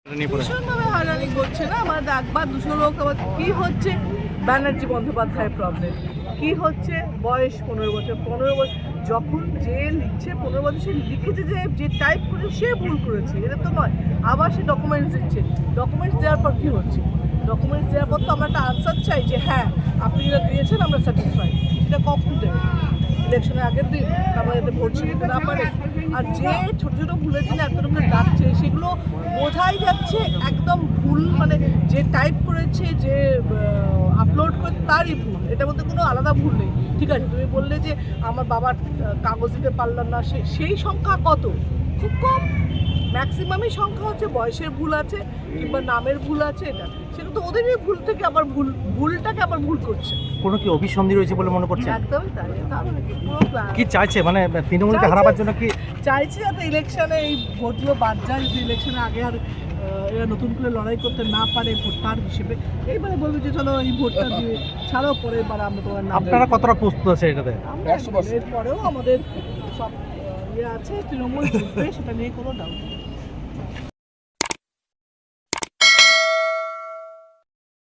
ভীষণভাবে হয়রানি করছে না আমার একবার দুশো লোক আবার কি হচ্ছে ব্যানার্জি বন্দ্যোপাধ্যায়ের প্রবলেম কি হচ্ছে বয়স 15 বছর যখন যে লিখছে 15 বছর সে লিখেছে যে টাইপ করে সে ভুল করেছে এটা তো নয় আবার সে ডকুমেন্টস দিচ্ছে ডকুমেন্টস দেওয়ার পর কী হচ্ছে ডকুমেন্টস দেওয়ার পর তো আমরা একটা আনসার চাই যে হ্যাঁ আপনি যেটা দিয়েছেন আমরা স্যাটিসফাই সেটা কখন দেবেন ইলেকশনের আগের দিন আমরা যাতে ভোট ছিঁড়তে না পারে আর যে ছোটো ছোটো ভুলের জন্য এত লোকের ডাকছে সেগুলো বোঝাই যাচ্ছে একদম ভুল মানে যে টাইপ করেছে যে আপলোড করে তারই ভুল এটার মধ্যে কোনো আলাদা ভুল নেই ঠিক আছে তুমি বললে যে আমার বাবার কাগজ দিতে পারলাম না সেই সংখ্যা কত খুব কম ম্যাক্সিমামই সংখ্যা হচ্ছে বয়সের ভুল আছে কিংবা নামের ভুল আছে এটা সেটা তো ওদেরই ভুল থেকে আবার ভুলটাকে আবার ভুল করছে কোনো কি অভিসন্ধি রয়েছে বলে মনে করছে একদমই তাই তাহলে পুরো প্ল্যান কি চাইছে মানে তৃণমূলকে হারাবার জন্য কি চাইছে যাতে ইলেকশনে এই ভোটগুলো বাদ যায় যদি ইলেকশনে আগে আর এরা নতুন করে লড়াই করতে না পারে ভোটার হিসেবে এইবারে বলবে যে চলো এই ভোটটা দিয়ে ছাড়াও পরে এবার আমরা তোমার নাম আপনারা কতটা প্রস্তুত আছে এটাতে এরপরেও আমাদের সব ইয়ে আছে তৃণমূল জিতবে সেটা নিয়ে কোনো ডাউট নেই